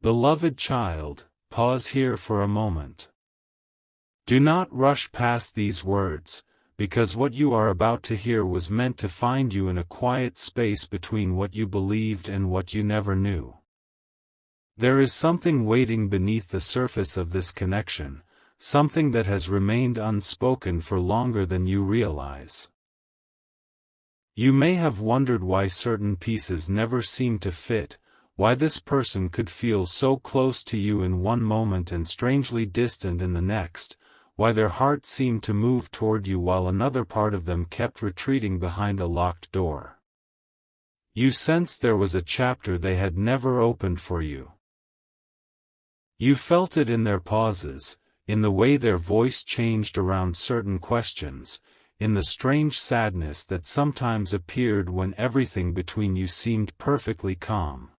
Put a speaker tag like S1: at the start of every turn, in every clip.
S1: Beloved child, pause here for a moment. Do not rush past these words, because what you are about to hear was meant to find you in a quiet space between what you believed and what you never knew. There is something waiting beneath the surface of this connection, something that has remained unspoken for longer than you realize. You may have wondered why certain pieces never seem to fit, why this person could feel so close to you in one moment and strangely distant in the next, why their heart seemed to move toward you while another part of them kept retreating behind a locked door. You sensed there was a chapter they had never opened for you. You felt it in their pauses, in the way their voice changed around certain questions, in the strange sadness that sometimes appeared when everything between you seemed perfectly calm.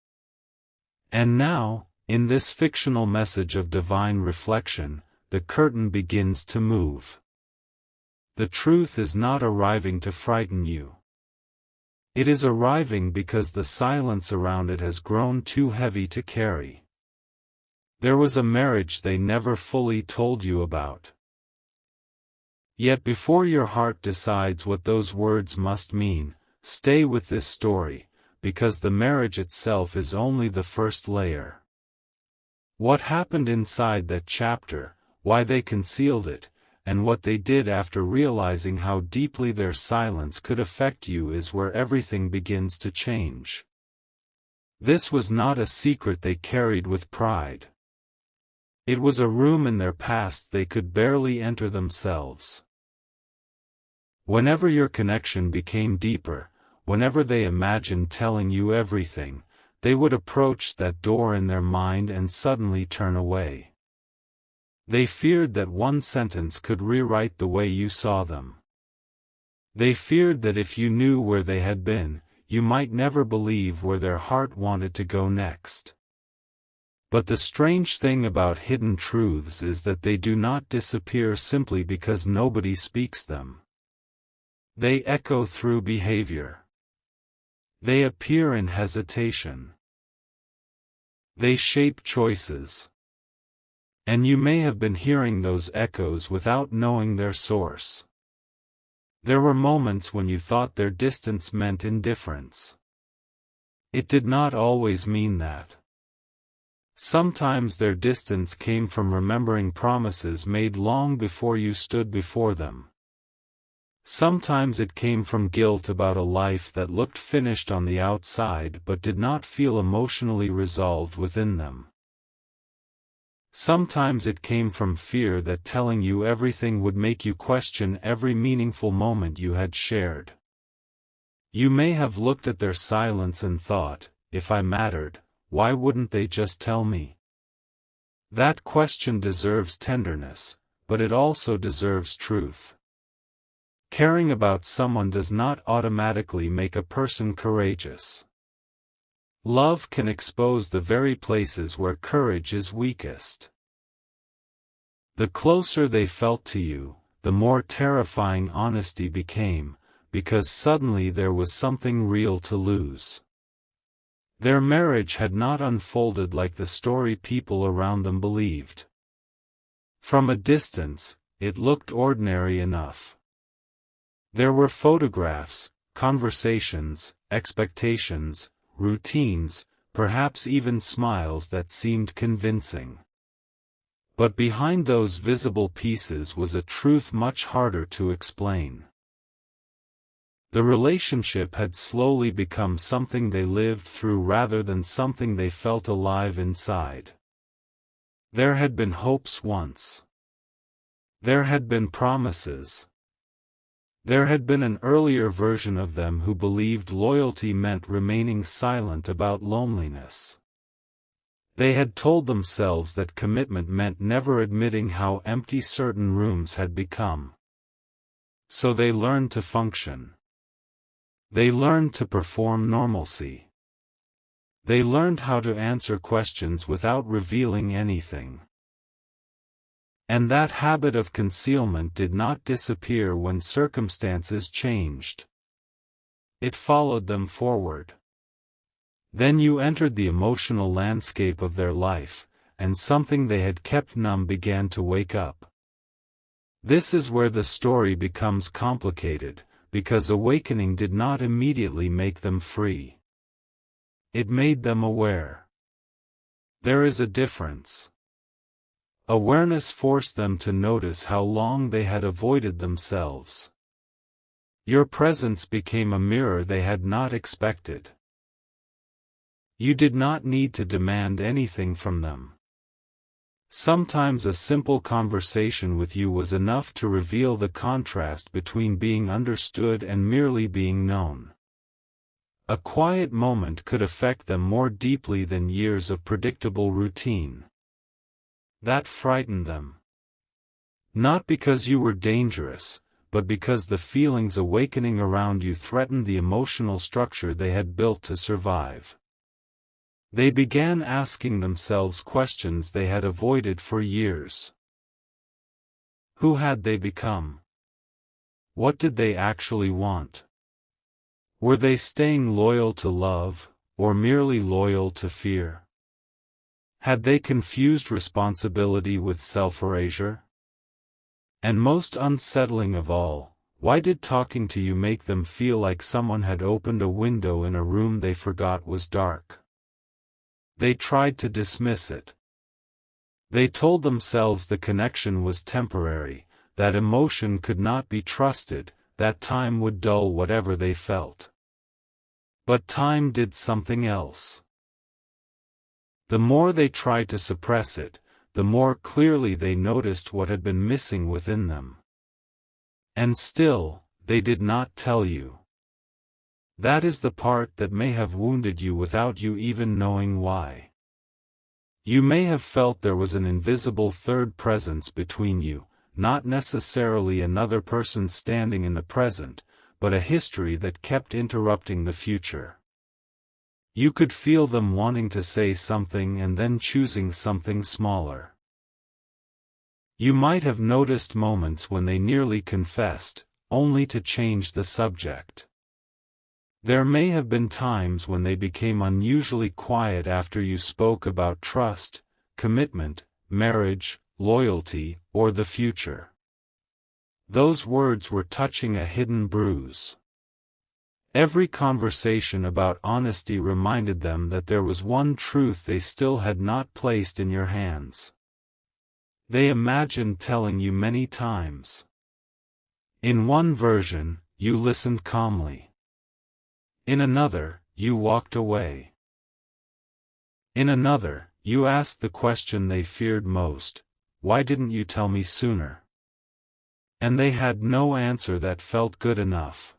S1: And now, in this fictional message of divine reflection, the curtain begins to move. The truth is not arriving to frighten you. It is arriving because the silence around it has grown too heavy to carry. There was a marriage they never fully told you about. Yet before your heart decides what those words must mean, stay with this story, because the marriage itself is only the first layer. What happened inside that chapter, why they concealed it, and what they did after realizing how deeply their silence could affect you is where everything begins to change. This was not a secret they carried with pride. It was a room in their past they could barely enter themselves. Whenever your connection became deeper, whenever they imagined telling you everything, they would approach that door in their mind and suddenly turn away. They feared that one sentence could rewrite the way you saw them. They feared that if you knew where they had been, you might never believe where their heart wanted to go next. But the strange thing about hidden truths is that they do not disappear simply because nobody speaks them. They echo through behavior. They appear in hesitation. They shape choices. And you may have been hearing those echoes without knowing their source. There were moments when you thought their distance meant indifference. It did not always mean that. Sometimes their distance came from remembering promises made long before you stood before them. Sometimes it came from guilt about a life that looked finished on the outside but did not feel emotionally resolved within them. Sometimes it came from fear that telling you everything would make you question every meaningful moment you had shared. You may have looked at their silence and thought, if I mattered, why wouldn't they just tell me? That question deserves tenderness, but it also deserves truth. Caring about someone does not automatically make a person courageous. Love can expose the very places where courage is weakest. The closer they felt to you, the more terrifying honesty became, because suddenly there was something real to lose. Their marriage had not unfolded like the story people around them believed. From a distance, it looked ordinary enough. There were photographs, conversations, expectations, routines, perhaps even smiles that seemed convincing. But behind those visible pieces was a truth much harder to explain. The relationship had slowly become something they lived through rather than something they felt alive inside. There had been hopes once. There had been promises. There had been an earlier version of them who believed loyalty meant remaining silent about loneliness. They had told themselves that commitment meant never admitting how empty certain rooms had become. So they learned to function. They learned to perform normalcy. They learned how to answer questions without revealing anything. And that habit of concealment did not disappear when circumstances changed. It followed them forward. Then you entered the emotional landscape of their life, and something they had kept numb began to wake up. This is where the story becomes complicated, because awakening did not immediately make them free. It made them aware. There is a difference. Awareness forced them to notice how long they had avoided themselves. Your presence became a mirror they had not expected. You did not need to demand anything from them. Sometimes a simple conversation with you was enough to reveal the contrast between being understood and merely being known. A quiet moment could affect them more deeply than years of predictable routine. That frightened them. Not because you were dangerous, but because the feelings awakening around you threatened the emotional structure they had built to survive. They began asking themselves questions they had avoided for years. Who had they become? What did they actually want? Were they staying loyal to love, or merely loyal to fear? Had they confused responsibility with self-erasure? And most unsettling of all, why did talking to you make them feel like someone had opened a window in a room they forgot was dark? They tried to dismiss it. They told themselves the connection was temporary, that emotion could not be trusted, that time would dull whatever they felt. But time did something else. The more they tried to suppress it, the more clearly they noticed what had been missing within them. And still, they did not tell you. That is the part that may have wounded you without you even knowing why. You may have felt there was an invisible third presence between you, not necessarily another person standing in the present, but a history that kept interrupting the future. You could feel them wanting to say something and then choosing something smaller. You might have noticed moments when they nearly confessed, only to change the subject. There may have been times when they became unusually quiet after you spoke about trust, commitment, marriage, loyalty, or the future. Those words were touching a hidden bruise. Every conversation about honesty reminded them that there was one truth they still had not placed in your hands. They imagined telling you many times. In one version, you listened calmly. In another, you walked away. In another, you asked the question they feared most, "Why didn't you tell me sooner?" And they had no answer that felt good enough.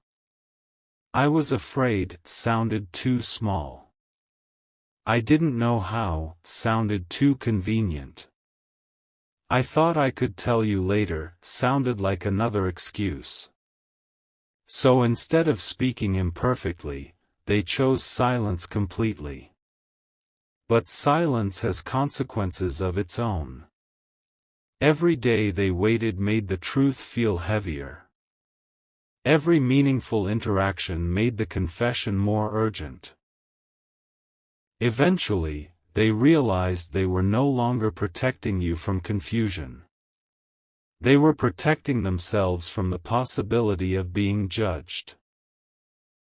S1: "I was afraid" sounded too small. "I didn't know how" sounded too convenient. "I thought I could tell you later" sounded like another excuse. So instead of speaking imperfectly, they chose silence completely. But silence has consequences of its own. Every day they waited made the truth feel heavier. Every meaningful interaction made the confession more urgent. Eventually, they realized they were no longer protecting you from confusion. They were protecting themselves from the possibility of being judged.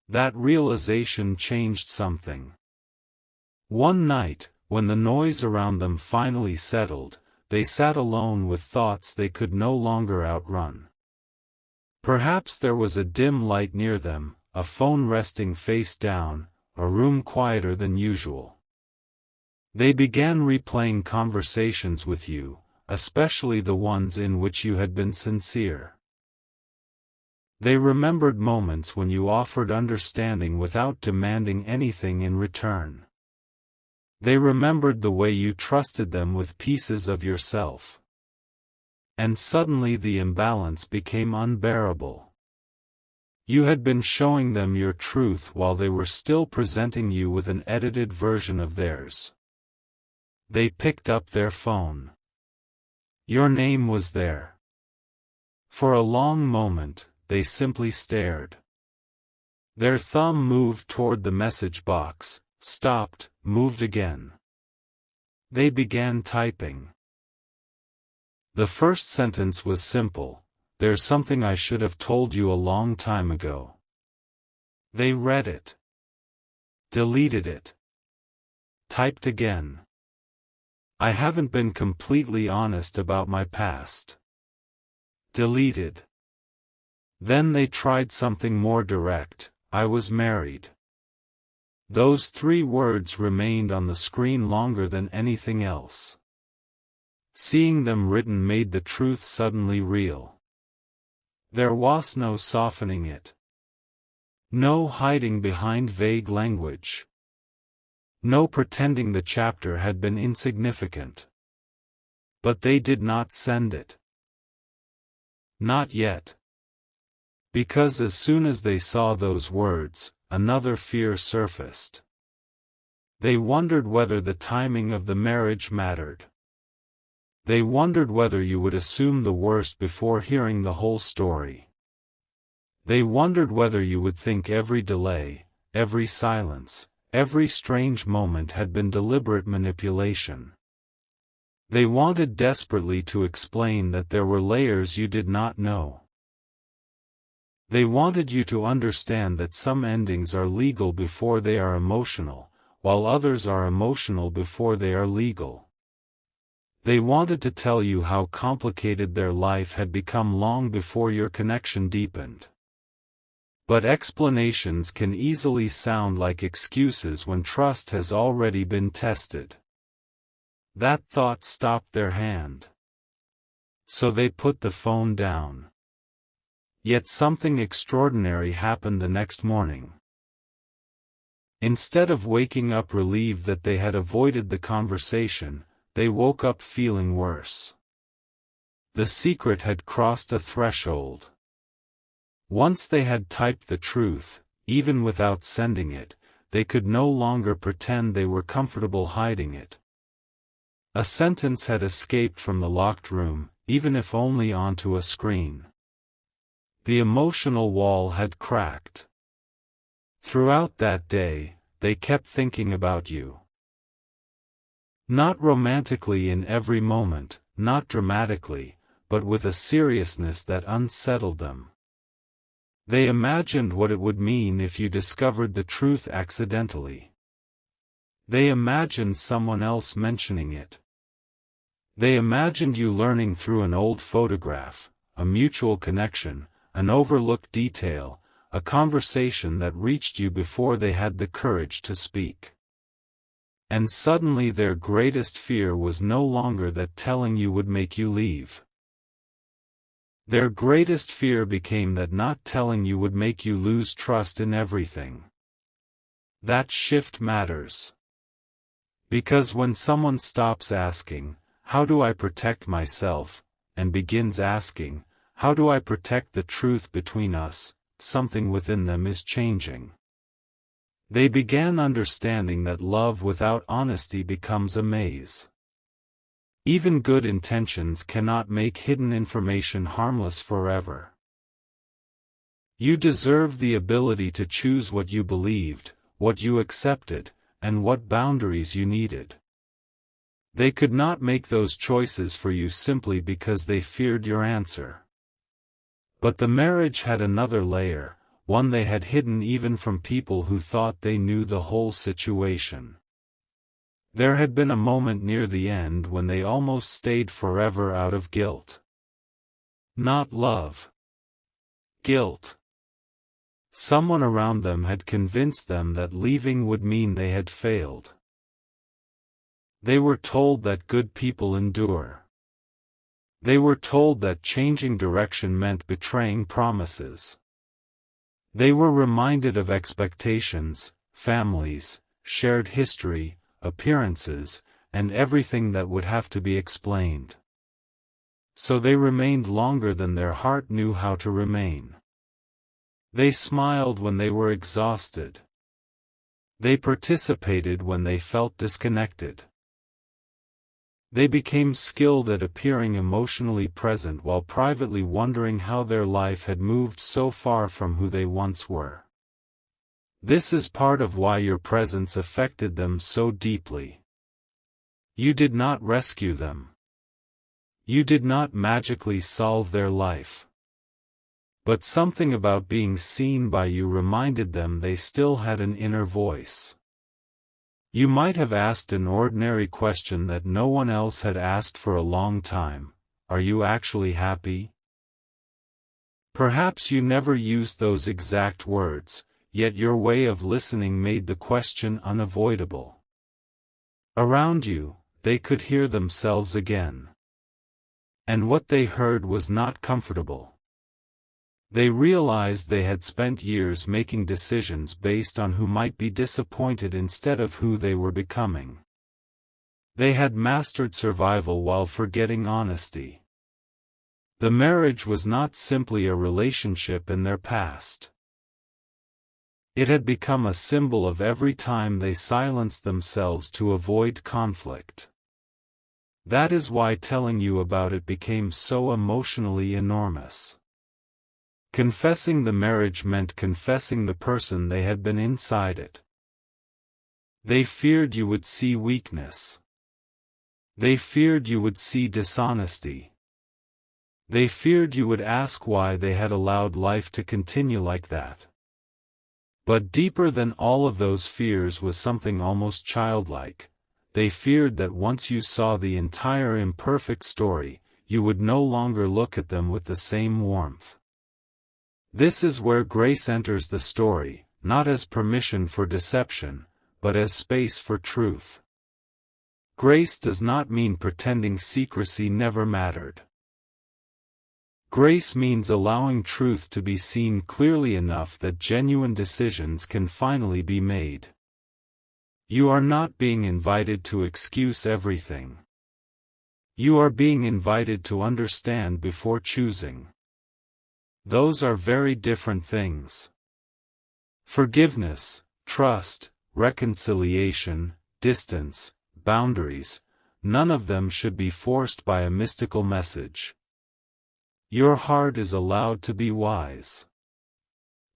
S1: That realization changed something. One night, when the noise around them finally settled, they sat alone with thoughts they could no longer outrun. Perhaps there was a dim light near them, a phone resting face down, a room quieter than usual. They began replaying conversations with you, especially the ones in which you had been sincere. They remembered moments when you offered understanding without demanding anything in return. They remembered the way you trusted them with pieces of yourself. And suddenly the imbalance became unbearable. You had been showing them your truth while they were still presenting you with an edited version of theirs. They picked up their phone. Your name was there. For a long moment, they simply stared. Their thumb moved toward the message box, stopped, moved again. They began typing. The first sentence was simple: "There's something I should have told you a long time ago." They read it. Deleted it. Typed again. "I haven't been completely honest about my past." Deleted. Then they tried something more direct: "I was married." Those 3 words remained on the screen longer than anything else. Seeing them written made the truth suddenly real. There was no softening it. No hiding behind vague language. No pretending the chapter had been insignificant. But they did not send it. Not yet. Because as soon as they saw those words, another fear surfaced. They wondered whether the timing of the marriage mattered. They wondered whether you would assume the worst before hearing the whole story. They wondered whether you would think every delay, every silence, every strange moment had been deliberate manipulation. They wanted desperately to explain that there were layers you did not know. They wanted you to understand that some endings are legal before they are emotional, while others are emotional before they are legal. They wanted to tell you how complicated their life had become long before your connection deepened. But explanations can easily sound like excuses when trust has already been tested. That thought stopped their hand. So they put the phone down. Yet something extraordinary happened the next morning. Instead of waking up relieved that they had avoided the conversation, they woke up feeling worse. The secret had crossed a threshold. Once they had typed the truth, even without sending it, they could no longer pretend they were comfortable hiding it. A sentence had escaped from the locked room, even if only onto a screen. The emotional wall had cracked. Throughout that day, they kept thinking about you. Not romantically in every moment, not dramatically, but with a seriousness that unsettled them. They imagined what it would mean if you discovered the truth accidentally. They imagined someone else mentioning it. They imagined you learning through an old photograph, a mutual connection, an overlooked detail, a conversation that reached you before they had the courage to speak. And suddenly their greatest fear was no longer that telling you would make you leave. Their greatest fear became that not telling you would make you lose trust in everything. That shift matters. Because when someone stops asking, "How do I protect myself?" and begins asking, "How do I protect the truth between us?" something within them is changing. They began understanding that love without honesty becomes a maze. Even good intentions cannot make hidden information harmless forever. You deserve the ability to choose what you believed, what you accepted, and what boundaries you needed. They could not make those choices for you simply because they feared your answer. But the marriage had another layer, one they had hidden even from people who thought they knew the whole situation. There had been a moment near the end when they almost stayed forever out of guilt. Not love. Guilt. Someone around them had convinced them that leaving would mean they had failed. They were told that good people endure. They were told that changing direction meant betraying promises. They were reminded of expectations, families, shared history, appearances, and everything that would have to be explained. So they remained longer than their heart knew how to remain. They smiled when they were exhausted. They participated when they felt disconnected. They became skilled at appearing emotionally present while privately wondering how their life had moved so far from who they once were. This is part of why your presence affected them so deeply. You did not rescue them. You did not magically solve their life. But something about being seen by you reminded them they still had an inner voice. You might have asked an ordinary question that no one else had asked for a long time: are you actually happy? Perhaps you never used those exact words, yet your way of listening made the question unavoidable. Around you, they could hear themselves again. And what they heard was not comfortable. They realized they had spent years making decisions based on who might be disappointed instead of who they were becoming. They had mastered survival while forgetting honesty. The marriage was not simply a relationship in their past. It had become a symbol of every time they silenced themselves to avoid conflict. That is why telling you about it became so emotionally enormous. Confessing the marriage meant confessing the person they had been inside it. They feared you would see weakness. They feared you would see dishonesty. They feared you would ask why they had allowed life to continue like that. But deeper than all of those fears was something almost childlike. They feared that once you saw the entire imperfect story, you would no longer look at them with the same warmth. This is where grace enters the story, not as permission for deception, but as space for truth. Grace does not mean pretending secrecy never mattered. Grace means allowing truth to be seen clearly enough that genuine decisions can finally be made. You are not being invited to excuse everything. You are being invited to understand before choosing. Those are very different things. Forgiveness, trust, reconciliation, distance, boundaries, none of them should be forced by a mystical message. Your heart is allowed to be wise.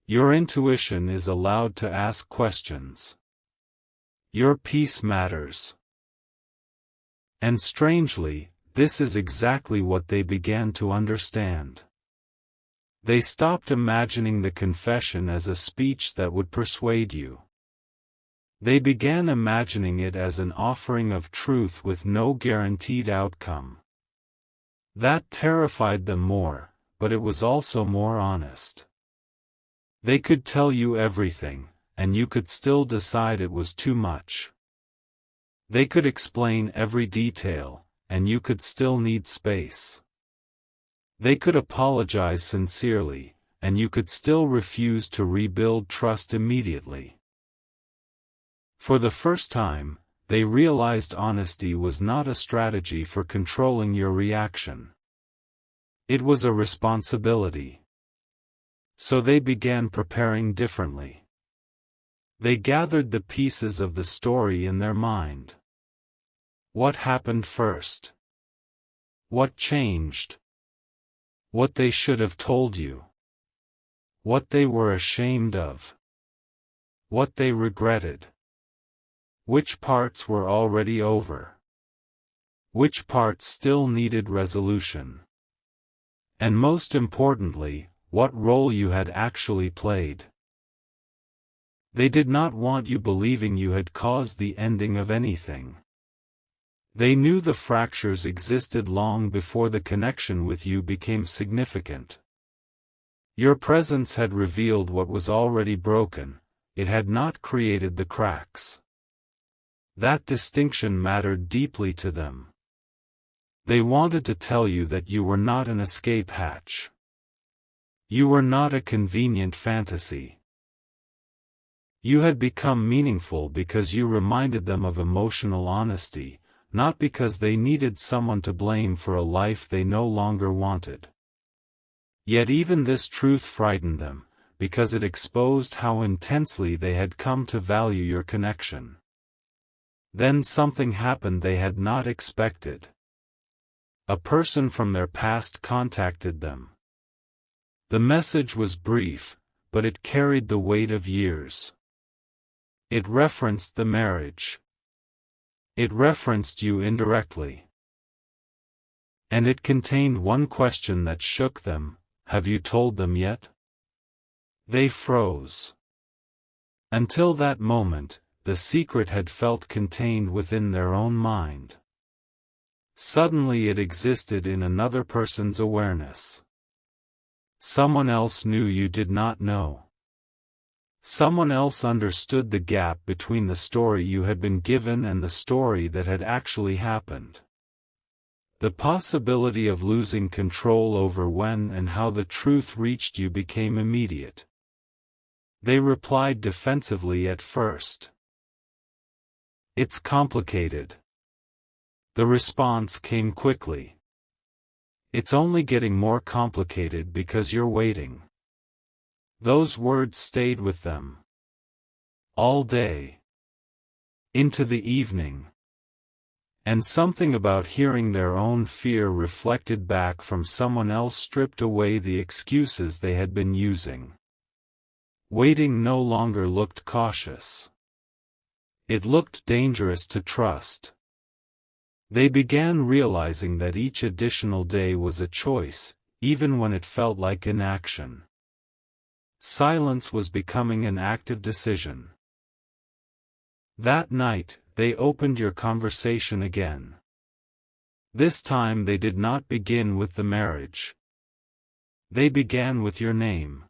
S1: Your intuition is allowed to ask questions. Your peace matters. And strangely, this is exactly what they began to understand. They stopped imagining the confession as a speech that would persuade you. They began imagining it as an offering of truth with no guaranteed outcome. That terrified them more, but it was also more honest. They could tell you everything, and you could still decide it was too much. They could explain every detail, and you could still need space. They could apologize sincerely, and you could still refuse to rebuild trust immediately. For the first time, they realized honesty was not a strategy for controlling your reaction. It was a responsibility. So they began preparing differently. They gathered the pieces of the story in their mind. What happened first? What changed? What they should have told you. What they were ashamed of. What they regretted. Which parts were already over? Which parts still needed resolution? And most importantly, what role you had actually played. They did not want you believing you had caused the ending of anything. They knew the fractures existed long before the connection with you became significant. Your presence had revealed what was already broken, it had not created the cracks. That distinction mattered deeply to them. They wanted to tell you that you were not an escape hatch. You were not a convenient fantasy. You had become meaningful because you reminded them of emotional honesty, not because they needed someone to blame for a life they no longer wanted. Yet even this truth frightened them, because it exposed how intensely they had come to value your connection. Then something happened they had not expected. A person from their past contacted them. The message was brief, but it carried the weight of years. It referenced the marriage. It referenced you indirectly. And it contained one question that shook them: have you told them yet? They froze. Until that moment, the secret had felt contained within their own mind. Suddenly it existed in another person's awareness. Someone else knew you did not know. Someone else understood the gap between the story you had been given and the story that had actually happened. The possibility of losing control over when and how the truth reached you became immediate. They replied defensively at first. It's complicated. The response came quickly. It's only getting more complicated because you're waiting. Those words stayed with them. All day. Into the evening. And something about hearing their own fear reflected back from someone else stripped away the excuses they had been using. Waiting no longer looked cautious. It looked dangerous to trust. They began realizing that each additional day was a choice, even when it felt like inaction. Silence was becoming an active decision. That night, they opened your conversation again. This time they did not begin with the marriage. They began with your name.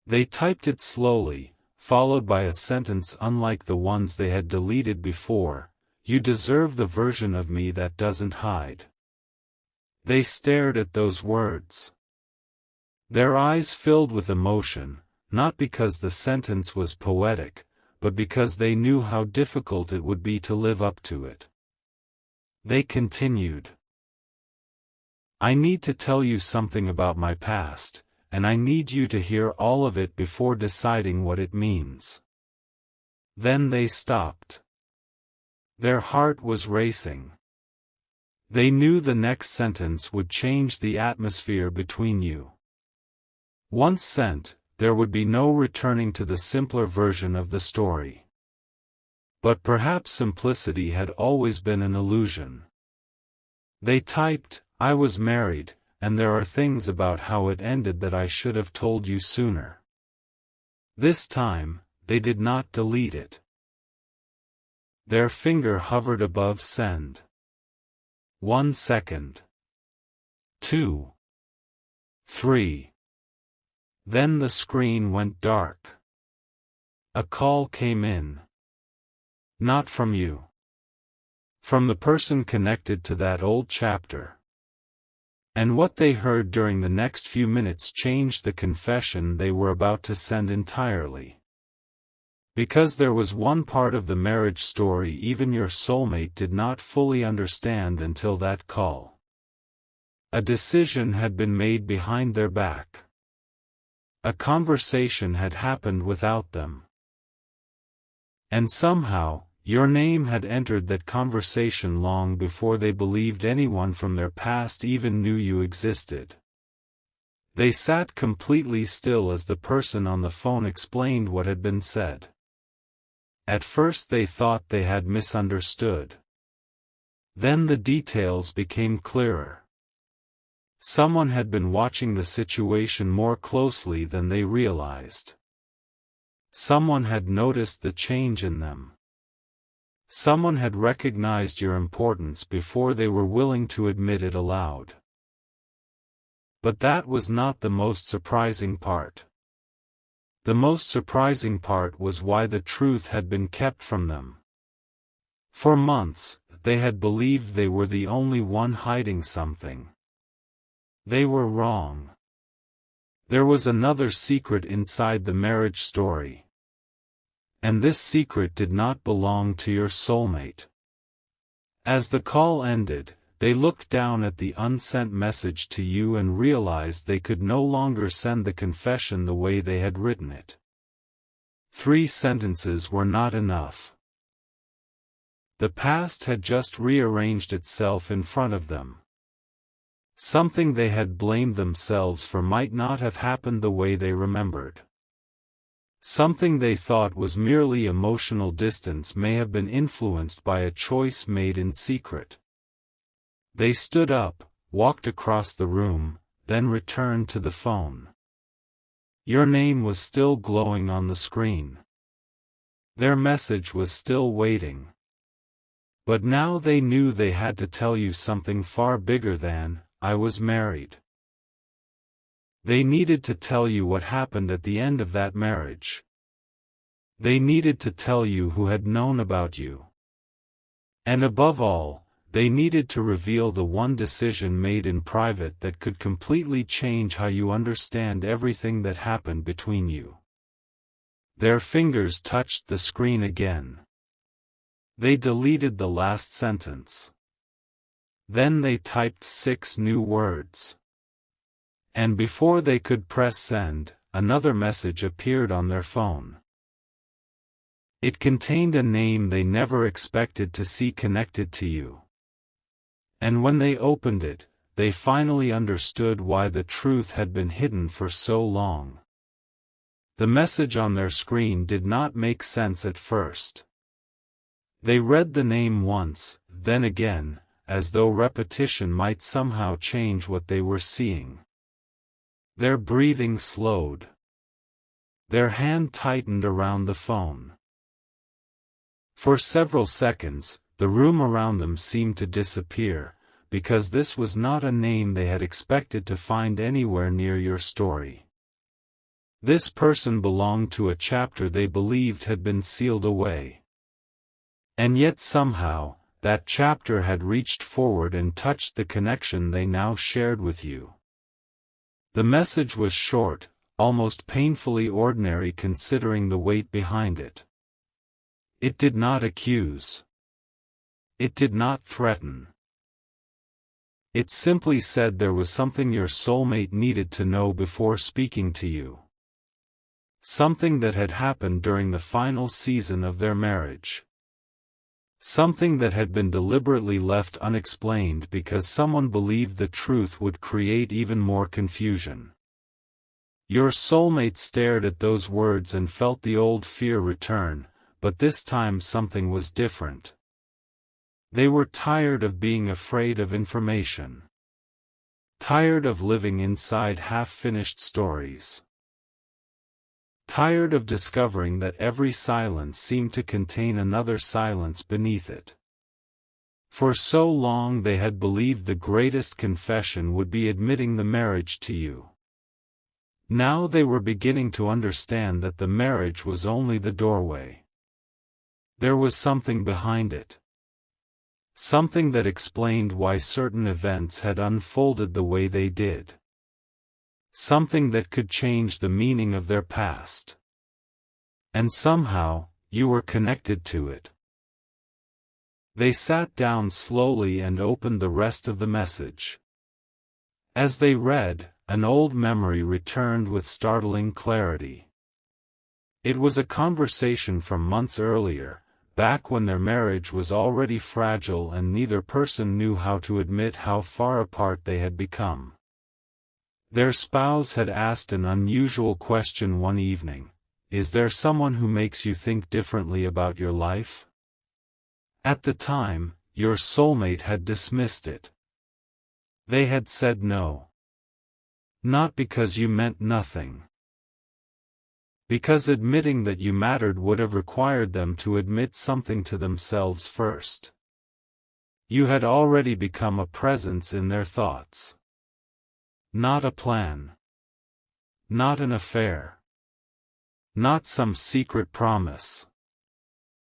S1: They typed it slowly, followed by a sentence unlike the ones they had deleted before: "You deserve the version of me that doesn't hide." They stared at those words. Their eyes filled with emotion, not because the sentence was poetic, but because they knew how difficult it would be to live up to it. They continued. "I need to tell you something about my past, and I need you to hear all of it before deciding what it means." Then they stopped. Their heart was racing. They knew the next sentence would change the atmosphere between you. Once sent, there would be no returning to the simpler version of the story. But perhaps simplicity had always been an illusion. They typed, "I was married, and there are things about how it ended that I should have told you sooner." This time, they did not delete it. Their finger hovered above send. 1 second. 2. 3. Then the screen went dark. A call came in. Not from you. From the person connected to that old chapter. And what they heard during the next few minutes changed the confession they were about to send entirely. Because there was one part of the marriage story even your soulmate did not fully understand until that call. A decision had been made behind their back. A conversation had happened without them. And somehow, your name had entered that conversation long before they believed anyone from their past even knew you existed. They sat completely still as the person on the phone explained what had been said. At first they thought they had misunderstood. Then the details became clearer. Someone had been watching the situation more closely than they realized. Someone had noticed the change in them. Someone had recognized your importance before they were willing to admit it aloud. But that was not the most surprising part. The most surprising part was why the truth had been kept from them. For months, they had believed they were the only one hiding something. They were wrong. There was another secret inside the marriage story. And this secret did not belong to your soulmate. As the call ended, they looked down at the unsent message to you and realized they could no longer send the confession the way they had written it. 3 sentences were not enough. The past had just rearranged itself in front of them. Something they had blamed themselves for might not have happened the way they remembered. Something they thought was merely emotional distance may have been influenced by a choice made in secret. They stood up, walked across the room, then returned to the phone. Your name was still glowing on the screen. Their message was still waiting. But now they knew they had to tell you something far bigger than, "I was married." They needed to tell you what happened at the end of that marriage. They needed to tell you who had known about you. And above all, they needed to reveal the one decision made in private that could completely change how you understand everything that happened between you. Their fingers touched the screen again. They deleted the last sentence. Then they typed 6 new words. And before they could press send, another message appeared on their phone. It contained a name they never expected to see connected to you. And when they opened it, they finally understood why the truth had been hidden for so long. The message on their screen did not make sense at first. They read the name once, then again, as though repetition might somehow change what they were seeing. Their breathing slowed. Their hand tightened around the phone. For several seconds, the room around them seemed to disappear, because this was not a name they had expected to find anywhere near your story. This person belonged to a chapter they believed had been sealed away. And yet somehow, that chapter had reached forward and touched the connection they now shared with you. The message was short, almost painfully ordinary considering the weight behind it. It did not accuse. It did not threaten. It simply said there was something your soulmate needed to know before speaking to you. Something that had happened during the final season of their marriage. Something that had been deliberately left unexplained because someone believed the truth would create even more confusion. Your soulmate stared at those words and felt the old fear return, but this time something was different. They were tired of being afraid of information. Tired of living inside half-finished stories. Tired of discovering that every silence seemed to contain another silence beneath it. For so long they had believed the greatest confession would be admitting the marriage to you. Now they were beginning to understand that the marriage was only the doorway. There was something behind it. Something that explained why certain events had unfolded the way they did. Something that could change the meaning of their past. And somehow, you were connected to it. They sat down slowly and opened the rest of the message. As they read, an old memory returned with startling clarity. It was a conversation from months earlier, back when their marriage was already fragile and neither person knew how to admit how far apart they had become. Their spouse had asked an unusual question one evening: "Is there someone who makes you think differently about your life?" At the time, your soulmate had dismissed it. They had said no. Not because you meant nothing. Because admitting that you mattered would have required them to admit something to themselves first. You had already become a presence in their thoughts. Not a plan. Not an affair. Not some secret promise.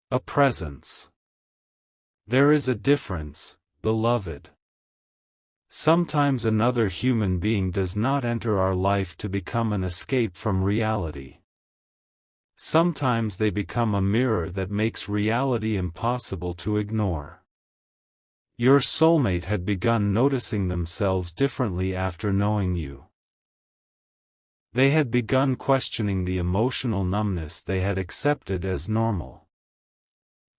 S1: A presence. There is a difference, beloved. Sometimes another human being does not enter our life to become an escape from reality. Sometimes they become a mirror that makes reality impossible to ignore. Your soulmate had begun noticing themselves differently after knowing you. They had begun questioning the emotional numbness they had accepted as normal.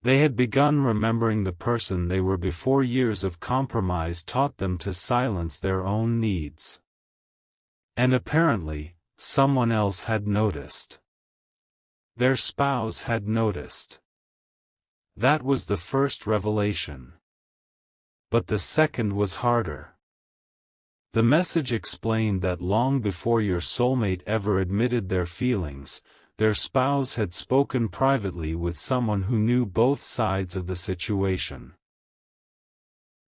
S1: They had begun remembering the person they were before years of compromise taught them to silence their own needs. And apparently, someone else had noticed. Their spouse had noticed. That was the first revelation. But the second was harder. The message explained that long before your soulmate ever admitted their feelings, their spouse had spoken privately with someone who knew both sides of the situation.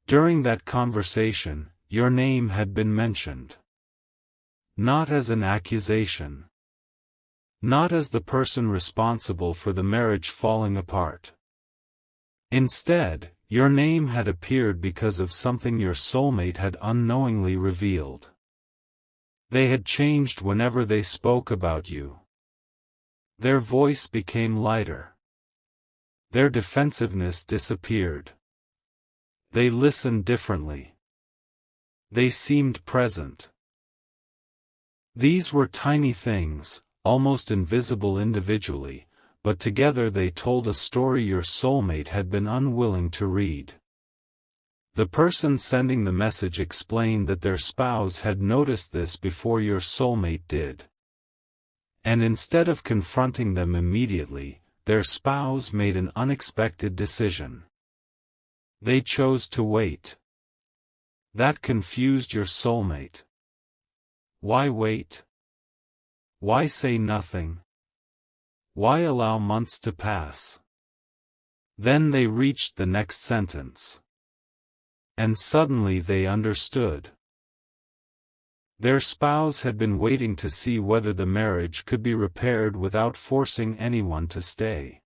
S1: During that conversation, your name had been mentioned. Not as an accusation. Not as the person responsible for the marriage falling apart. Instead, your name had appeared because of something your soulmate had unknowingly revealed. They had changed whenever they spoke about you. Their voice became lighter. Their defensiveness disappeared. They listened differently. They seemed present. These were tiny things, almost invisible individually, but together they told a story your soulmate had been unwilling to read. The person sending the message explained that their spouse had noticed this before your soulmate did. And instead of confronting them immediately, their spouse made an unexpected decision. They chose to wait. That confused your soulmate. Why wait? Why say nothing? Why allow months to pass? Then they reached the next sentence. And suddenly they understood. Their spouse had been waiting to see whether the marriage could be repaired without forcing anyone to stay.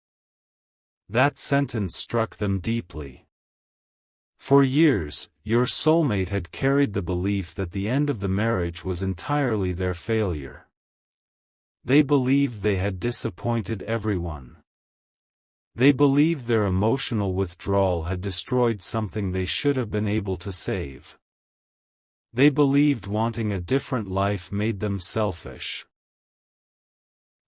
S1: That sentence struck them deeply. For years, your soulmate had carried the belief that the end of the marriage was entirely their failure. They believed they had disappointed everyone. They believed their emotional withdrawal had destroyed something they should have been able to save. They believed wanting a different life made them selfish.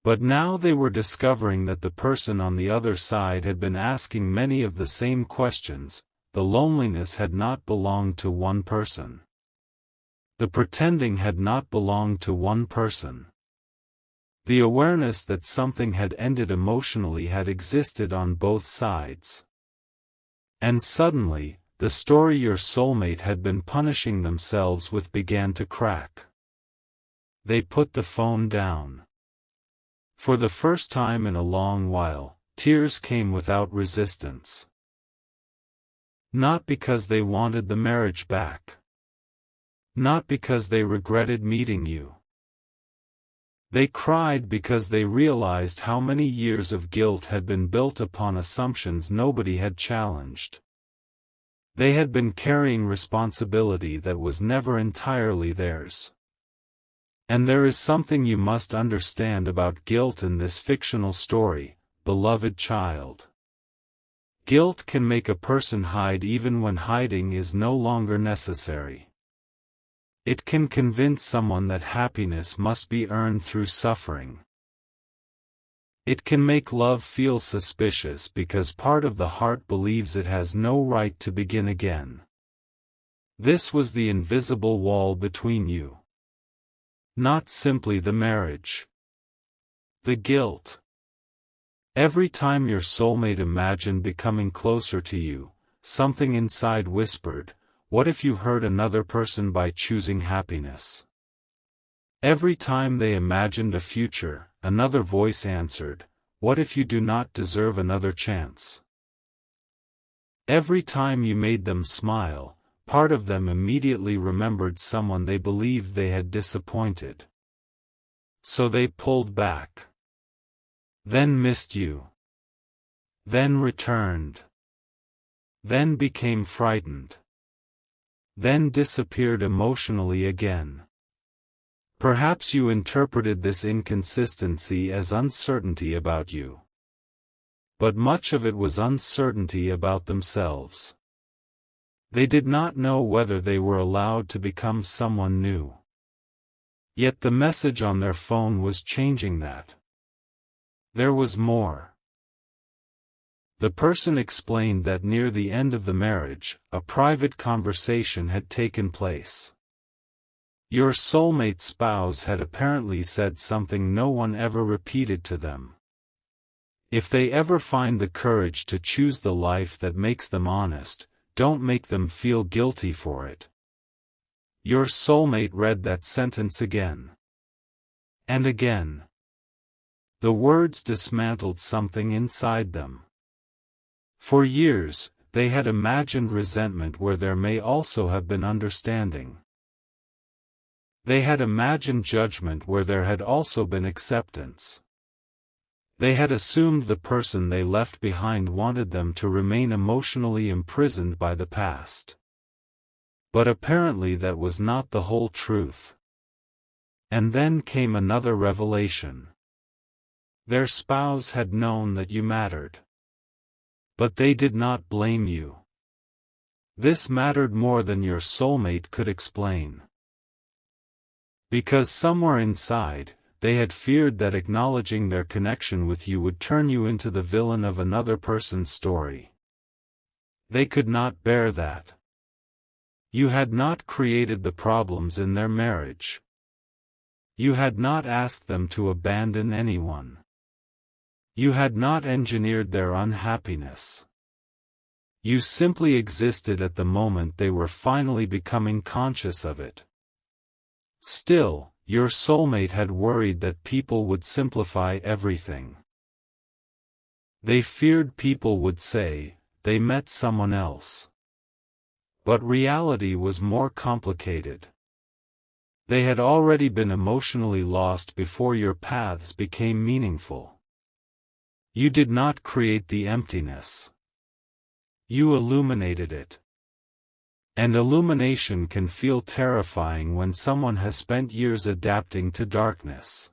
S1: But now they were discovering that the person on the other side had been asking many of the same questions. The loneliness had not belonged to one person. The pretending had not belonged to one person. The awareness that something had ended emotionally had existed on both sides. And suddenly, the story your soulmate had been punishing themselves with began to crack. They put the phone down. For the first time in a long while, tears came without resistance. Not because they wanted the marriage back. Not because they regretted meeting you. They cried because they realized how many years of guilt had been built upon assumptions nobody had challenged. They had been carrying responsibility that was never entirely theirs. And there is something you must understand about guilt in this fictional story, beloved child. Guilt can make a person hide even when hiding is no longer necessary. It can convince someone that happiness must be earned through suffering. It can make love feel suspicious because part of the heart believes it has no right to begin again. This was the invisible wall between you. Not simply the marriage. The guilt. Every time your soulmate imagined becoming closer to you, something inside whispered, "What if you hurt another person by choosing happiness?" Every time they imagined a future, another voice answered, "What if you do not deserve another chance?" Every time you made them smile, part of them immediately remembered someone they believed they had disappointed. So they pulled back. Then missed you. Then returned. Then became frightened. Then disappeared emotionally again. Perhaps you interpreted this inconsistency as uncertainty about you. But much of it was uncertainty about themselves. They did not know whether they were allowed to become someone new. Yet the message on their phone was changing that. There was more. The person explained that near the end of the marriage, a private conversation had taken place. Your soulmate spouse had apparently said something no one ever repeated to them. If they ever find the courage to choose the life that makes them honest, don't make them feel guilty for it. Your soulmate read that sentence again. And again. The words dismantled something inside them. For years, they had imagined resentment where there may also have been understanding. They had imagined judgment where there had also been acceptance. They had assumed the person they left behind wanted them to remain emotionally imprisoned by the past. But apparently that was not the whole truth. And then came another revelation. Their spouse had known that you mattered. But they did not blame you. This mattered more than your soulmate could explain. Because somewhere inside, they had feared that acknowledging their connection with you would turn you into the villain of another person's story. They could not bear that. You had not created the problems in their marriage. You had not asked them to abandon anyone. You had not engineered their unhappiness. You simply existed at the moment they were finally becoming conscious of it. Still, your soulmate had worried that people would simplify everything. They feared people would say, they met someone else. But reality was more complicated. They had already been emotionally lost before your paths became meaningful. You did not create the emptiness. You illuminated it. And illumination can feel terrifying when someone has spent years adapting to darkness.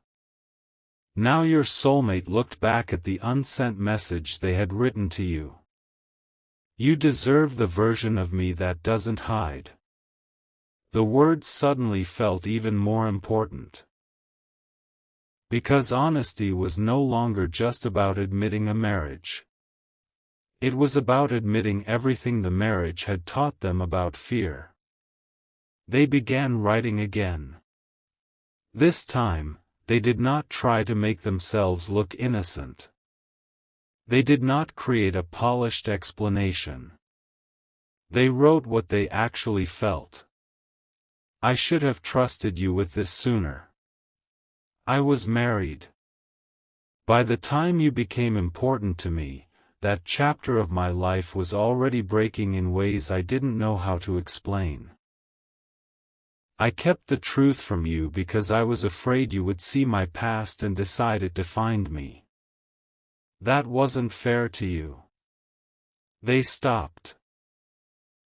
S1: Now your soulmate looked back at the unsent message they had written to you. You deserve the version of me that doesn't hide. The words suddenly felt even more important. Because honesty was no longer just about admitting a marriage. It was about admitting everything the marriage had taught them about fear. They began writing again. This time, they did not try to make themselves look innocent. They did not create a polished explanation. They wrote what they actually felt. I should have trusted you with this sooner. I was married. By the time you became important to me, that chapter of my life was already breaking in ways I didn't know how to explain. I kept the truth from you because I was afraid you would see my past and decide it defined me. That wasn't fair to you. They stopped.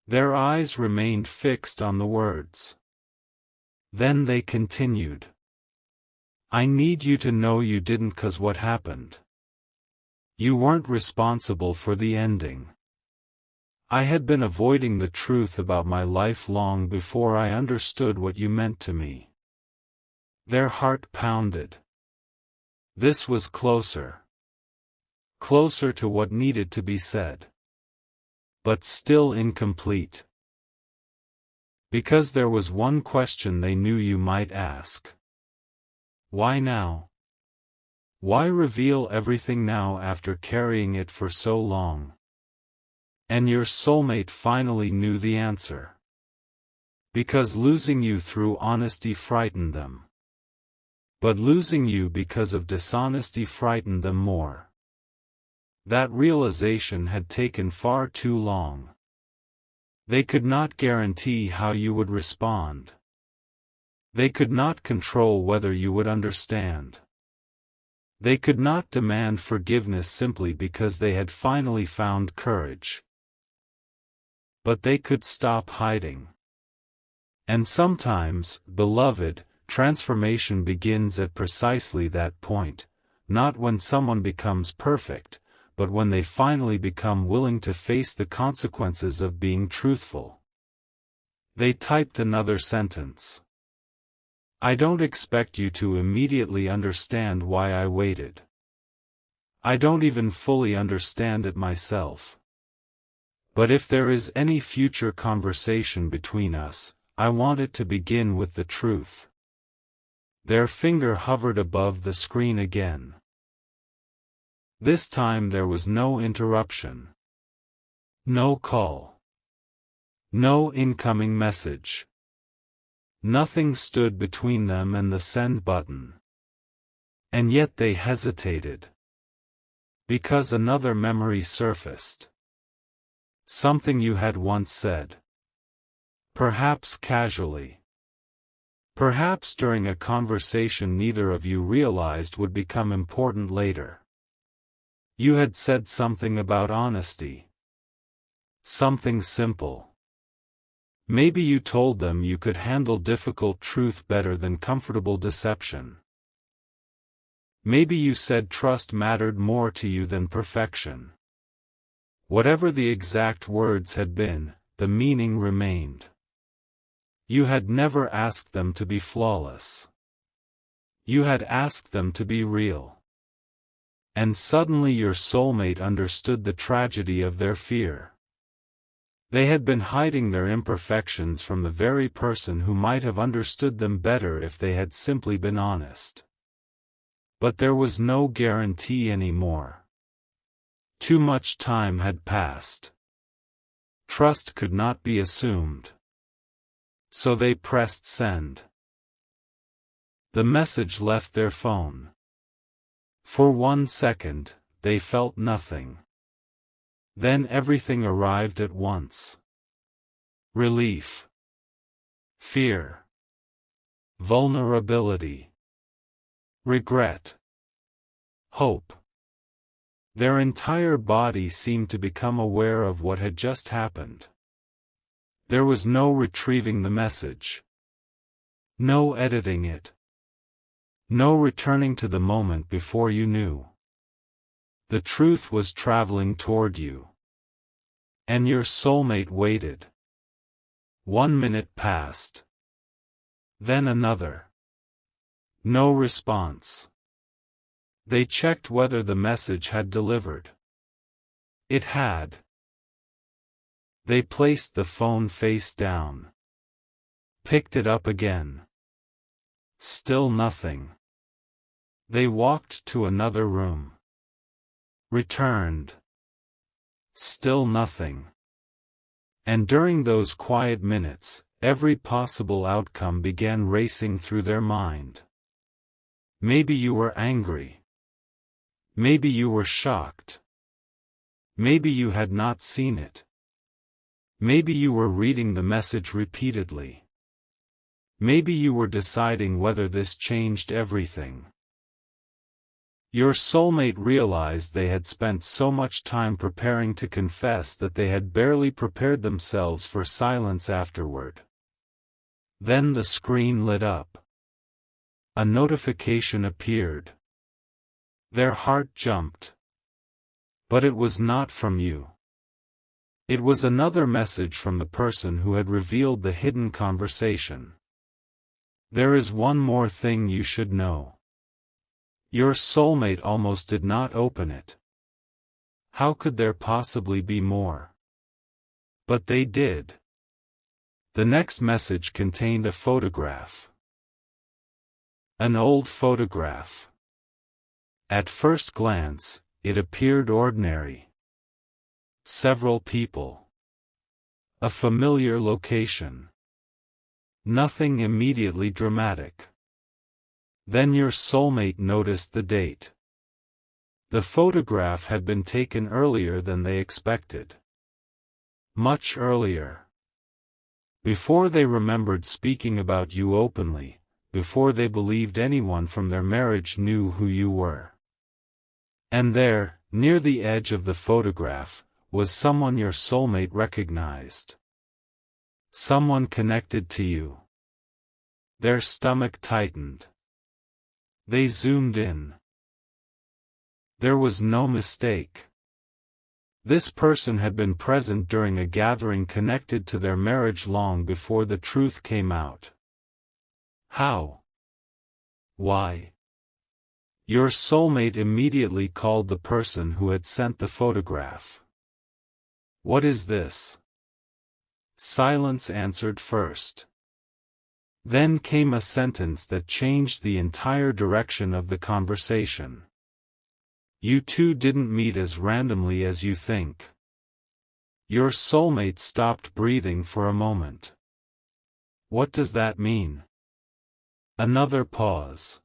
S1: Their eyes remained fixed on the words. Then they continued. I need you to know you didn't 'cause what happened. You weren't responsible for the ending. I had been avoiding the truth about my life long before I understood what you meant to me. Their heart pounded. This was closer. Closer to what needed to be said. But still incomplete. Because there was one question they knew you might ask. Why now? Why reveal everything now after carrying it for so long? And your soulmate finally knew the answer. Because losing you through honesty frightened them. But losing you because of dishonesty frightened them more. That realization had taken far too long. They could not guarantee how you would respond. They could not control whether you would understand. They could not demand forgiveness simply because they had finally found courage. But they could stop hiding. And sometimes, beloved, transformation begins at precisely that point, not when someone becomes perfect, but when they finally become willing to face the consequences of being truthful. They typed another sentence. I don't expect you to immediately understand why I waited. I don't even fully understand it myself. But if there is any future conversation between us, I want it to begin with the truth. Their finger hovered above the screen again. This time there was no interruption. No call. No incoming message. Nothing stood between them and the send button. And yet they hesitated. Because another memory surfaced. Something you had once said. Perhaps casually. Perhaps during a conversation neither of you realized would become important later. You had said something about honesty. Something simple. Maybe you told them you could handle difficult truth better than comfortable deception. Maybe you said trust mattered more to you than perfection. Whatever the exact words had been, the meaning remained. You had never asked them to be flawless. You had asked them to be real. And suddenly your soulmate understood the tragedy of their fear. They had been hiding their imperfections from the very person who might have understood them better if they had simply been honest. But there was no guarantee anymore. Too much time had passed. Trust could not be assumed. So they pressed send. The message left their phone. For 1 second, they felt nothing. Then everything arrived at once. Relief. Fear. Vulnerability. Regret. Hope. Their entire body seemed to become aware of what had just happened. There was no retrieving the message. No editing it. No returning to the moment before you knew. The truth was traveling toward you. And your soulmate waited. 1 minute passed. Then another. No response. They checked whether the message had delivered. It had. They placed the phone face down. Picked it up again. Still nothing. They walked to another room. Returned. Still nothing. And during those quiet minutes, every possible outcome began racing through their mind. Maybe you were angry. Maybe you were shocked. Maybe you had not seen it. Maybe you were reading the message repeatedly. Maybe you were deciding whether this changed everything. Your soulmate realized they had spent so much time preparing to confess that they had barely prepared themselves for silence afterward. Then the screen lit up. A notification appeared. Their heart jumped. But it was not from you. It was another message from the person who had revealed the hidden conversation. There is one more thing you should know. Your soulmate almost did not open it. How could there possibly be more? But they did. The next message contained a photograph. An old photograph. At first glance, it appeared ordinary. Several people. A familiar location. Nothing immediately dramatic. Then your soulmate noticed the date. The photograph had been taken earlier than they expected. Much earlier. Before they remembered speaking about you openly, before they believed anyone from their marriage knew who you were. And there, near the edge of the photograph, was someone your soulmate recognized. Someone connected to you. Their stomach tightened. They zoomed in. There was no mistake. This person had been present during a gathering connected to their marriage long before the truth came out. How? Why? Your soulmate immediately called the person who had sent the photograph. What is this? Silence answered first. Then came a sentence that changed the entire direction of the conversation. You two didn't meet as randomly as you think. Your soulmate stopped breathing for a moment. What does that mean? Another pause.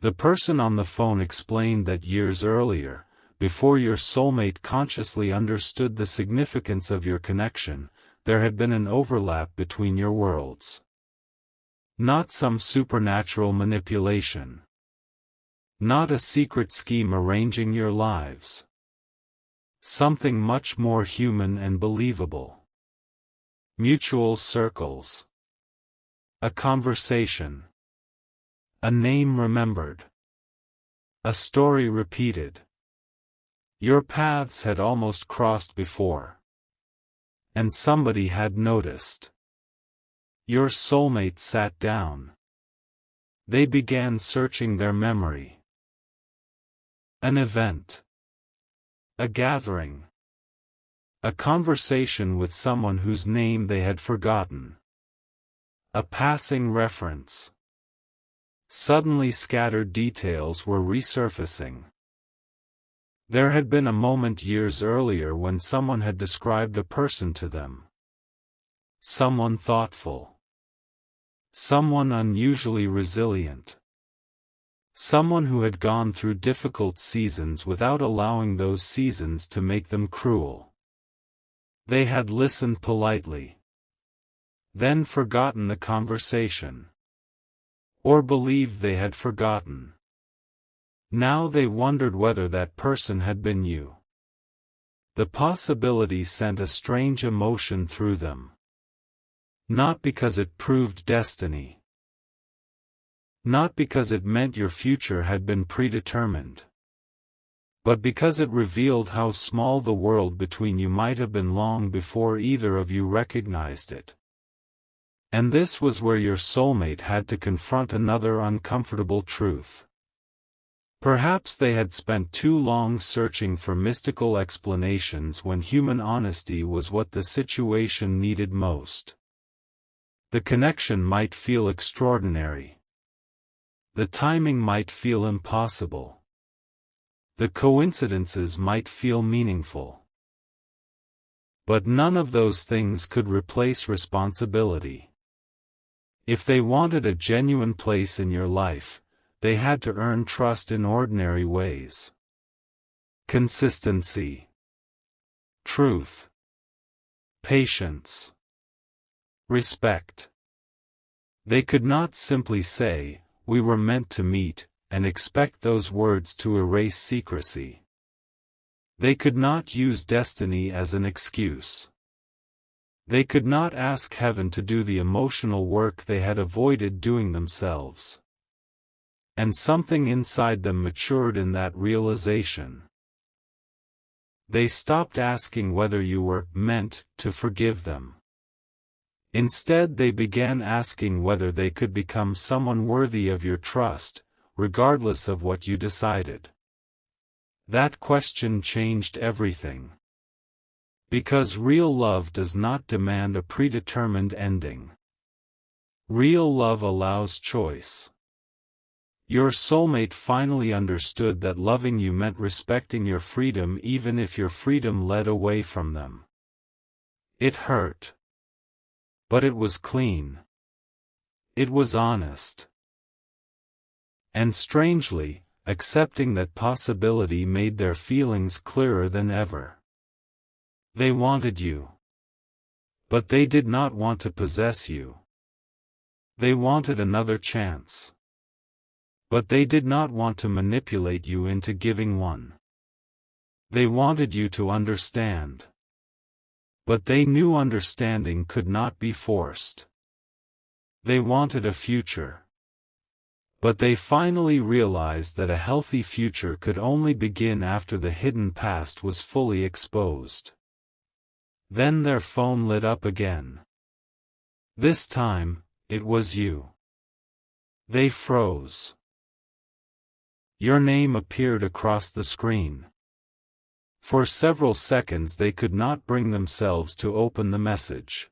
S1: The person on the phone explained that years earlier, before your soulmate consciously understood the significance of your connection, there had been an overlap between your worlds. Not some supernatural manipulation. Not a secret scheme arranging your lives. Something much more human and believable. Mutual circles. A conversation. A name remembered. A story repeated. Your paths had almost crossed before. And somebody had noticed. Your soulmate sat down. They began searching their memory. An event. A gathering. A conversation with someone whose name they had forgotten. A passing reference. Suddenly scattered details were resurfacing. There had been a moment years earlier when someone had described a person to them. Someone thoughtful. Someone unusually resilient. Someone who had gone through difficult seasons without allowing those seasons to make them cruel. They had listened politely. Then forgotten the conversation. Or believed they had forgotten. Now they wondered whether that person had been you. The possibility sent a strange emotion through them. Not because it proved destiny. Not because it meant your future had been predetermined. But because it revealed how small the world between you might have been long before either of you recognized it. And this was where your soulmate had to confront another uncomfortable truth. Perhaps they had spent too long searching for mystical explanations when human honesty was what the situation needed most. The connection might feel extraordinary. The timing might feel impossible. The coincidences might feel meaningful. But none of those things could replace responsibility. If they wanted a genuine place in your life, they had to earn trust in ordinary ways. Consistency. Truth. Patience. Respect. They could not simply say, "We were meant to meet," and expect those words to erase secrecy. They could not use destiny as an excuse. They could not ask heaven to do the emotional work they had avoided doing themselves. And something inside them matured in that realization. They stopped asking whether you were meant to forgive them. Instead, they began asking whether they could become someone worthy of your trust, regardless of what you decided. That question changed everything. Because real love does not demand a predetermined ending. Real love allows choice. Your soulmate finally understood that loving you meant respecting your freedom even if your freedom led away from them. It hurt. But it was clean. It was honest. And strangely, accepting that possibility made their feelings clearer than ever. They wanted you. But they did not want to possess you. They wanted another chance. But they did not want to manipulate you into giving one. They wanted you to understand. But they knew understanding could not be forced. They wanted a future. But they finally realized that a healthy future could only begin after the hidden past was fully exposed. Then their phone lit up again. This time, it was you. They froze. Your name appeared across the screen. For several seconds they could not bring themselves to open the message.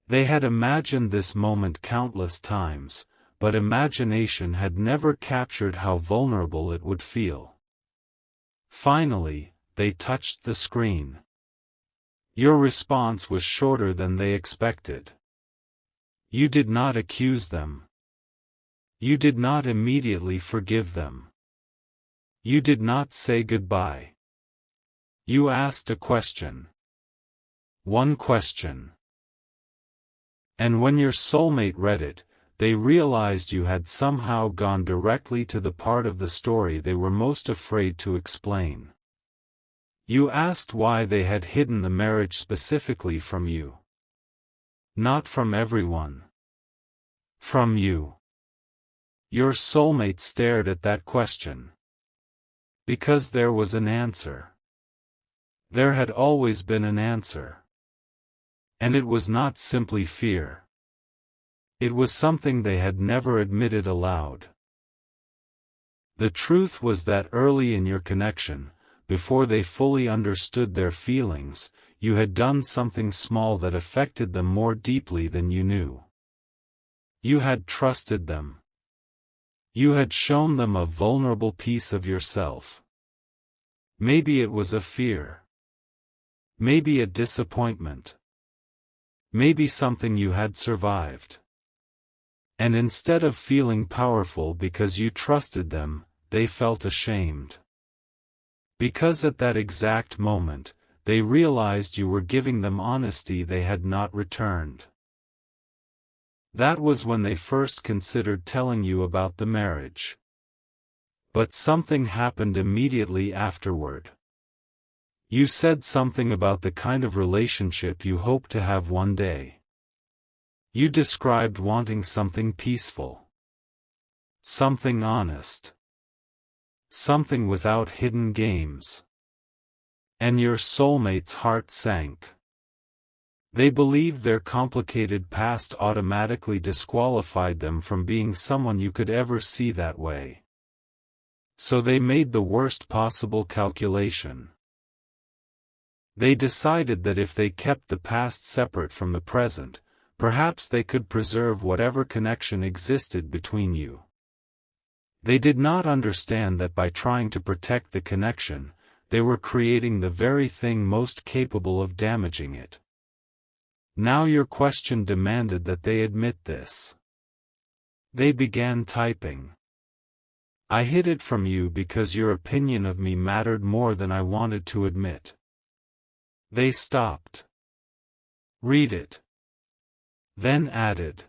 S1: They had imagined this moment countless times, but imagination had never captured how vulnerable it would feel. Finally, they touched the screen. Your response was shorter than they expected. You did not accuse them. You did not immediately forgive them. You did not say goodbye. You asked a question. One question. And when your soulmate read it, they realized you had somehow gone directly to the part of the story they were most afraid to explain. You asked why they had hidden the marriage specifically from you. Not from everyone. From you. Your soulmate stared at that question. Because there was an answer. There had always been an answer. And it was not simply fear. It was something they had never admitted aloud. The truth was that early in your connection, before they fully understood their feelings, you had done something small that affected them more deeply than you knew. You had trusted them. You had shown them a vulnerable piece of yourself. Maybe it was a fear. Maybe a disappointment. Maybe something you had survived. And instead of feeling powerful because you trusted them, they felt ashamed. Because at that exact moment, they realized you were giving them honesty they had not returned. That was when they first considered telling you about the marriage. But something happened immediately afterward. You said something about the kind of relationship you hope to have one day. You described wanting something peaceful. Something honest. Something without hidden games. And your soulmate's heart sank. They believed their complicated past automatically disqualified them from being someone you could ever see that way. So they made the worst possible calculation. They decided that if they kept the past separate from the present, perhaps they could preserve whatever connection existed between you. They did not understand that by trying to protect the connection, they were creating the very thing most capable of damaging it. Now your question demanded that they admit this. They began typing. I hid it from you because your opinion of me mattered more than I wanted to admit. They stopped. Read it. Then added.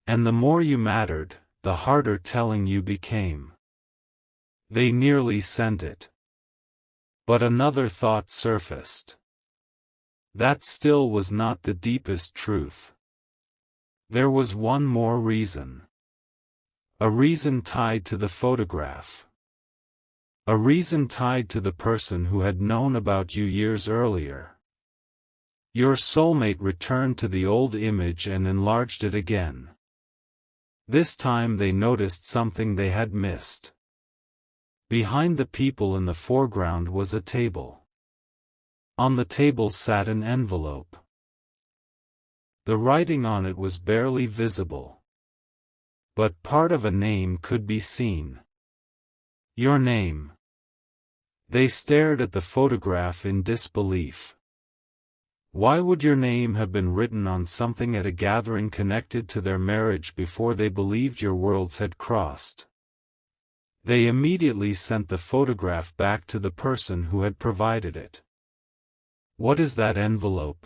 S1: And the more you mattered, the harder telling you became. They nearly sent it. But another thought surfaced. That still was not the deepest truth. There was one more reason. A reason tied to the photograph. A reason tied to the person who had known about you years earlier. Your soulmate returned to the old image and enlarged it again. This time they noticed something they had missed. Behind the people in the foreground was a table. On the table sat an envelope. The writing on it was barely visible. But part of a name could be seen. Your name. They stared at the photograph in disbelief. Why would your name have been written on something at a gathering connected to their marriage before they believed your worlds had crossed? They immediately sent the photograph back to the person who had provided it. What is that envelope?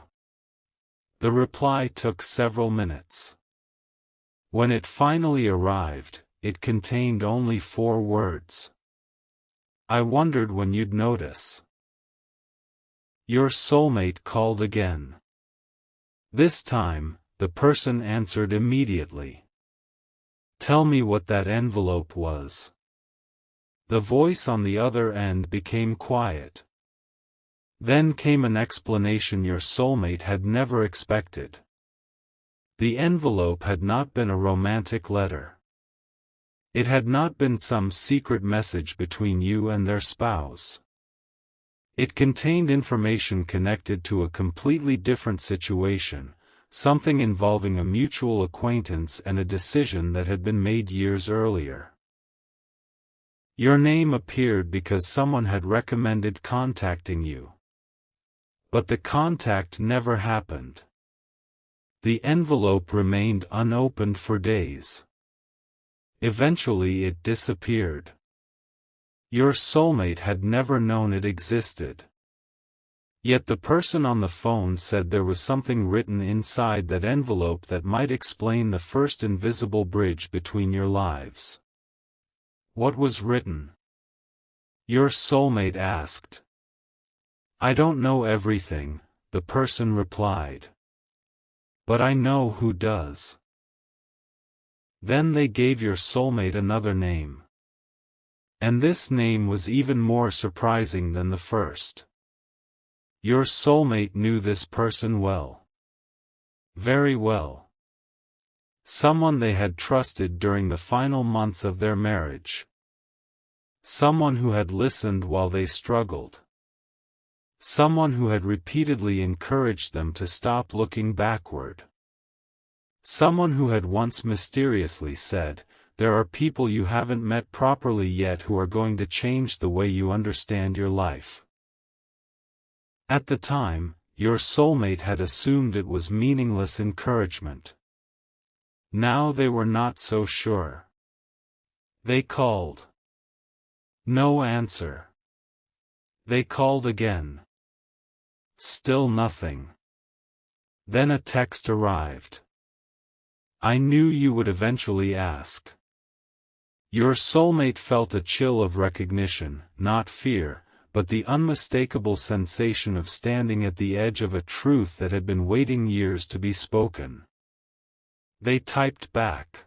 S1: The reply took several minutes. When it finally arrived, it contained only 4 words. I wondered when you'd notice. Your soulmate called again. This time, the person answered immediately. Tell me what that envelope was. The voice on the other end became quiet. Then came an explanation your soulmate had never expected. The envelope had not been a romantic letter. It had not been some secret message between you and their spouse. It contained information connected to a completely different situation, something involving a mutual acquaintance and a decision that had been made years earlier. Your name appeared because someone had recommended contacting you. But the contact never happened. The envelope remained unopened for days. Eventually it disappeared. Your soulmate had never known it existed. Yet the person on the phone said there was something written inside that envelope that might explain the first invisible bridge between your lives. What was written? Your soulmate asked. I don't know everything, the person replied. But I know who does. Then they gave your soulmate another name. And this name was even more surprising than the first. Your soulmate knew this person well. Very well. Someone they had trusted during the final months of their marriage. Someone who had listened while they struggled. Someone who had repeatedly encouraged them to stop looking backward. Someone who had once mysteriously said, "There are people you haven't met properly yet who are going to change the way you understand your life." At the time, your soulmate had assumed it was meaningless encouragement. Now they were not so sure. They called. No answer. They called again. Still nothing. Then a text arrived. I knew you would eventually ask. Your soulmate felt a chill of recognition, not fear, but the unmistakable sensation of standing at the edge of a truth that had been waiting years to be spoken. They typed back.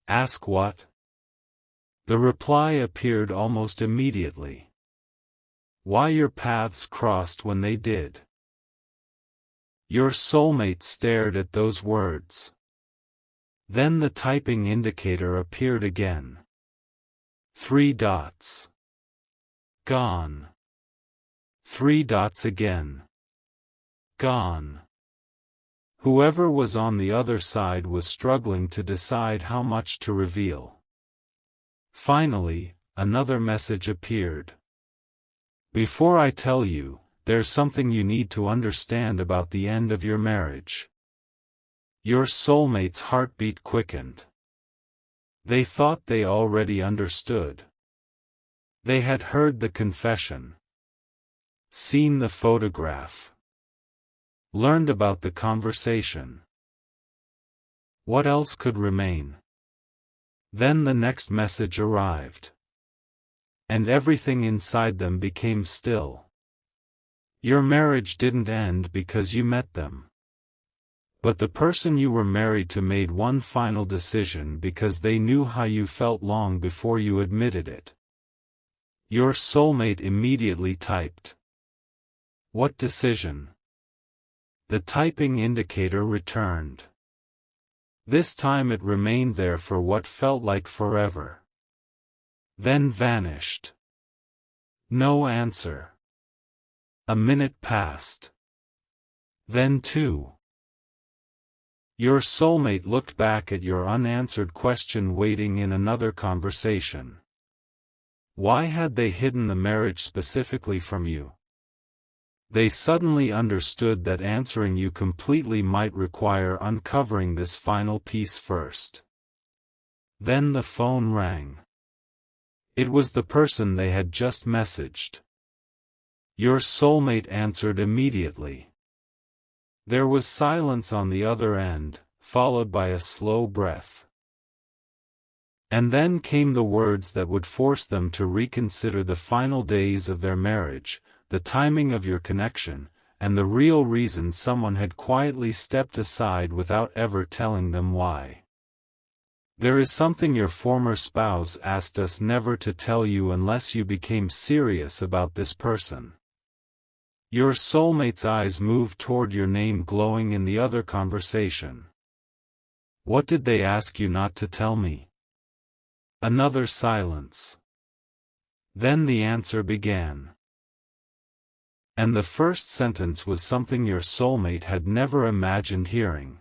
S1: Ask what? The reply appeared almost immediately. Why your paths crossed when they did. Your soulmate stared at those words. Then the typing indicator appeared again. 3 dots. Gone. 3 dots again. Gone. Whoever was on the other side was struggling to decide how much to reveal. Finally, another message appeared. Before I tell you, there's something you need to understand about the end of your marriage. Your soulmate's heartbeat quickened. They thought they already understood. They had heard the confession. Seen the photograph. Learned about the conversation. What else could remain? Then the next message arrived. And everything inside them became still. Your marriage didn't end because you met them. But the person you were married to made one final decision because they knew how you felt long before you admitted it. Your soulmate immediately typed. What decision? The typing indicator returned. This time it remained there for what felt like forever. Then vanished. No answer. A minute passed. Then 2. Your soulmate looked back at your unanswered question waiting in another conversation. Why had they hidden the marriage specifically from you? They suddenly understood that answering you completely might require uncovering this final piece first. Then the phone rang. It was the person they had just messaged. Your soulmate answered immediately. There was silence on the other end, followed by a slow breath. And then came the words that would force them to reconsider the final days of their marriage, the timing of your connection, and the real reason someone had quietly stepped aside without ever telling them why. There is something your former spouse asked us never to tell you unless you became serious about this person. Your soulmate's eyes moved toward your name glowing in the other conversation. What did they ask you not to tell me? Another silence. Then the answer began. And the first sentence was something your soulmate had never imagined hearing.